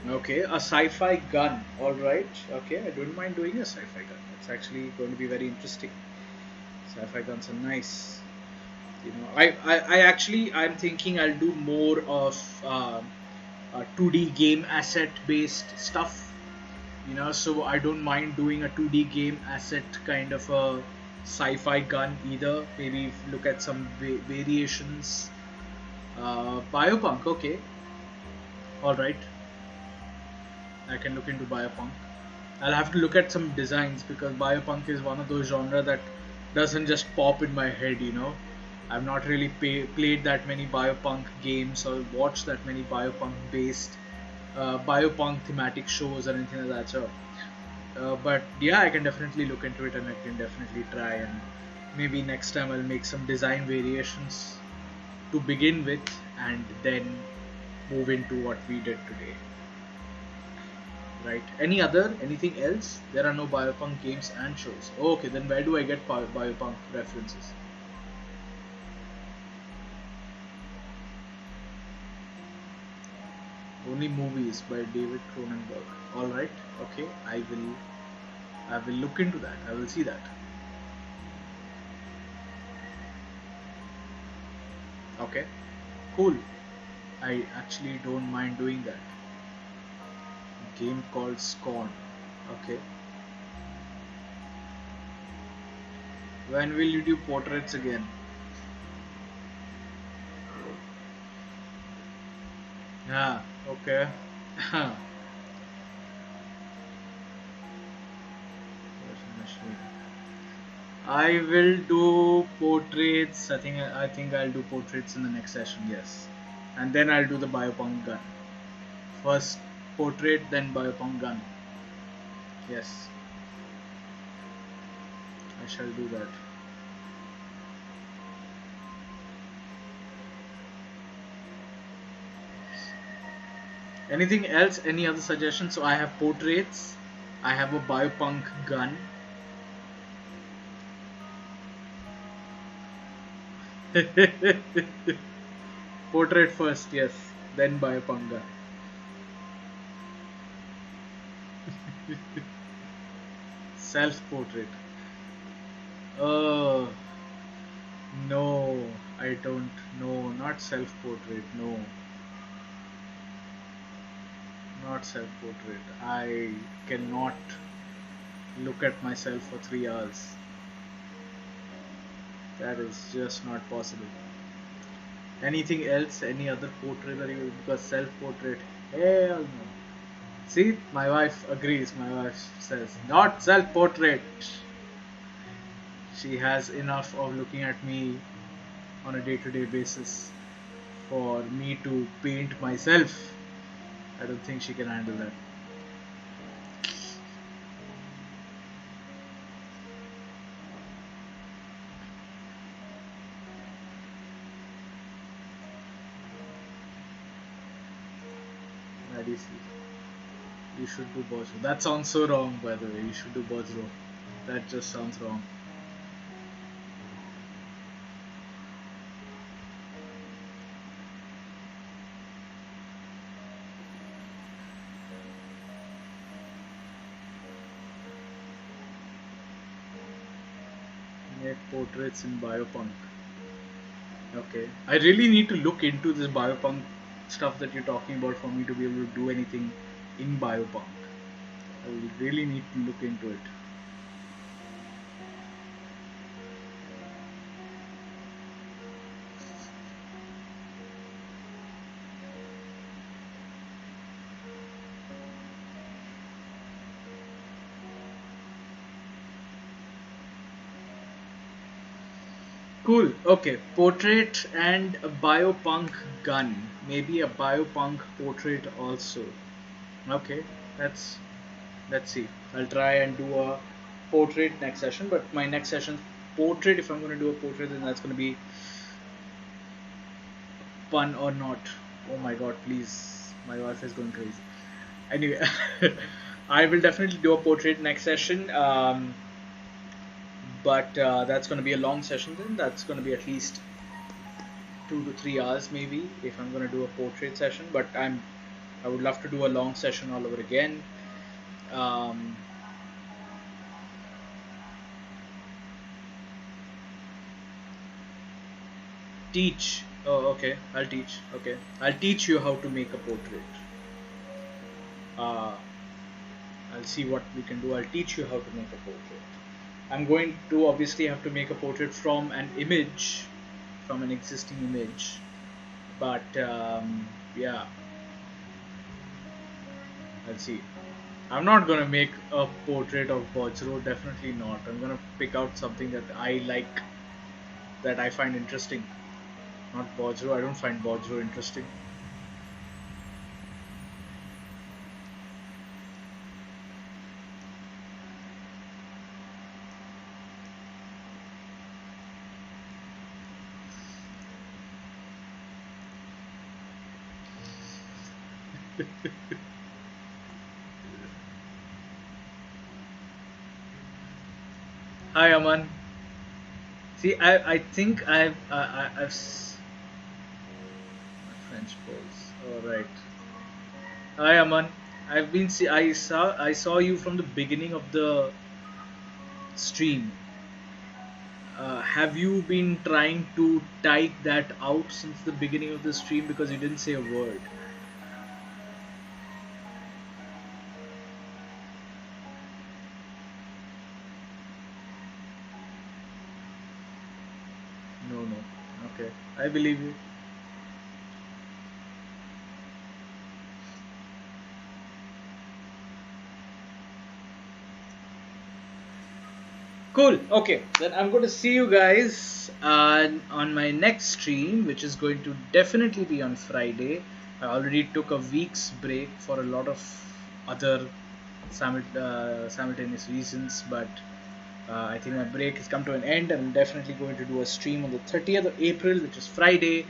Okay, a sci-fi gun. All right. Okay, I don't mind doing a sci-fi gun. It's actually going to be very interesting. Sci-fi guns are nice. I actually I'm thinking I'll do more of 2D game asset based stuff. So I don't mind doing a 2D game asset kind of a sci-fi gun either. Maybe look at some variations. Biopunk. Okay. All right. I can look into biopunk. I'll have to look at some designs because biopunk is one of those genre that doesn't just pop in my head. I've not really played that many biopunk games or watched that many biopunk based biopunk thematic shows or anything like that. So, but yeah, I can definitely look into it and I can definitely try, and maybe next time I'll make some design variations to begin with and then move into what we did today. Right. Anything else? There are no biopunk games and shows. Okay, then where do I get biopunk references? Only movies by David Cronenberg. All right. Okay. I will look into that. I will see that. Okay. Cool. I actually don't mind doing that. Game called Scorn. Okay. When will you do portraits again? Yeah, okay. I will do portraits. I think I'll do portraits in the next session, yes. And then I'll do the biopunk gun. First portrait, then biopunk gun. Yes, I shall do that. Anything else? Any other suggestions? So I have portraits. I have a biopunk gun. Portrait first, yes. Then biopunk gun. Self-portrait. Oh, no, I don't. No, not self-portrait. No, not self-portrait. I cannot look at myself for 3 hours. That is just not possible. Anything else? Any other portrait that you, because self-portrait? Hell no. See, my wife agrees. My wife says, not self-portrait. She has enough of looking at me on a day-to-day basis for me to paint myself. I don't think she can handle that. IDC. You should do Bojro. That sounds so wrong, by the way. You should do Bojro. That just sounds wrong. Make portraits in biopunk. Okay. I really need to look into this biopunk stuff that you're talking about for me to be able to do anything in biopunk. I will really need to look into it. Cool. Okay. Portrait and a biopunk gun. Maybe a biopunk portrait also. Okay. That's Let's see. I'll try and do a portrait next session, but my next session portrait, if I'm going to do a portrait, then that's going to be fun or not. Oh my god, please. My wife is going crazy. Anyway, I will definitely do a portrait next session. But that's going to be a long session then. That's going to be at least 2 to 3 hours maybe if I'm going to do a portrait session. But I would love to do a long session all over again. Um, teach. Oh, okay. I'll teach. Okay, I'll teach you how to make a portrait. Uh, I'll see what we can do. I'll teach you how to make a portrait. I'm going to obviously have to make a portrait from an image, from an existing image. But yeah, I'll see. I'm not gonna make a portrait of Bojro. Definitely not. I'm gonna pick out something that I like, that I find interesting. Not Bojro. I don't find Bojro interesting. Hi, Aman. See, I think French pose. All right. Hi, Aman. I saw you from the beginning of the stream. Have you been trying to type that out since the beginning of the stream because you didn't say a word? No, no. Okay, I believe you. Cool. Okay, then I'm going to see you guys on my next stream, which is going to definitely be on Friday. I already took a week's break for a lot of other simultaneous reasons, but I think my break has come to an end. I'm definitely going to do a stream on the 30th of April, which is Friday,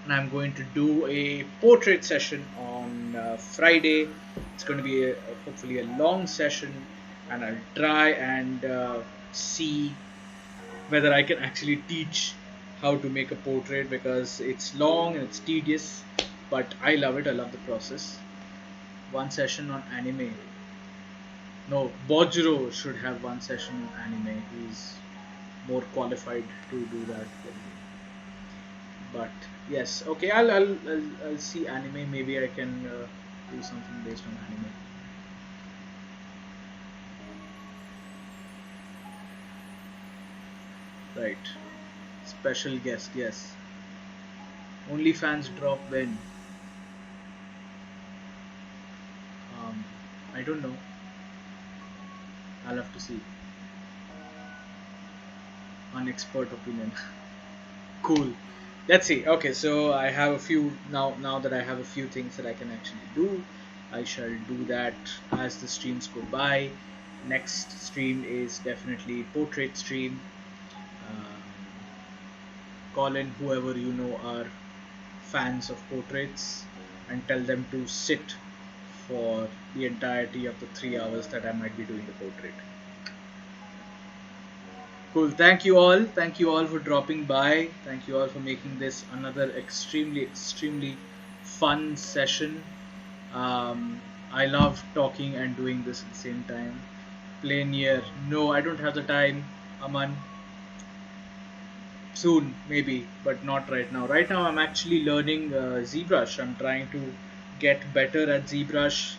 and I'm going to do a portrait session on Friday. It's going to be hopefully a long session, and I'll try and see whether I can actually teach how to make a portrait, because it's long and it's tedious, but I love it. I love the process. One session on anime. No, Bojro should have one session on anime. He's more qualified to do that than me. But yes, okay, I'll see anime. Maybe I can. do something based on anime. Right. Special guest, yes. Only fans drop when. Um, I don't know. I'll have to see. Unexpert opinion. Cool. Let's see. Okay, so I have a few now. Now that I have a few things that I can actually do, I shall do that as the streams go by. Next stream is definitely portrait stream. Um, Call in whoever you know are fans of portraits and tell them to sit for the entirety of the 3 hours that I might be doing the portrait. Cool. Thank you all. Thank you all for dropping by. Thank you all for making this another extremely fun session. I love talking and doing this at the same time. Play near. No, I don't have the time, Aman. Soon, maybe, but not right now. Right now, I'm actually learning ZBrush. I'm trying to get better at ZBrush.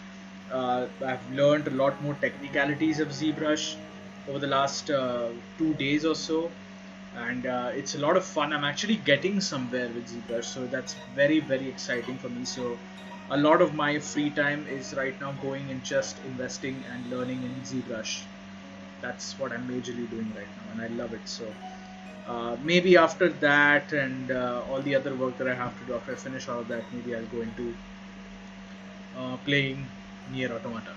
I've learned a lot more technicalities of ZBrush over the last 2 days or so, and it's a lot of fun. I'm actually getting somewhere with ZBrush, so that's very exciting for me. So, a lot of my free time is right now going in just investing and learning in ZBrush. That's what I'm majorly doing right now, and I love it. So. Maybe after that and all the other work that I have to do, after I finish all of that, maybe I'll go into playing Nier Automata.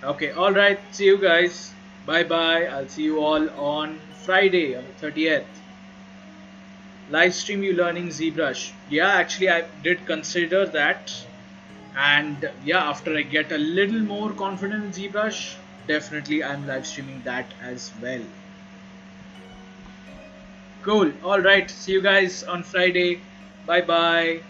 Okay, alright, see you guys. Bye bye. I'll see you all on Friday on the 30th. Live stream you learning ZBrush. Yeah, actually, I did consider that. And yeah, after I get a little more confident in ZBrush, definitely I'm live streaming that as well. Cool. All right. See you guys on Friday. Bye bye.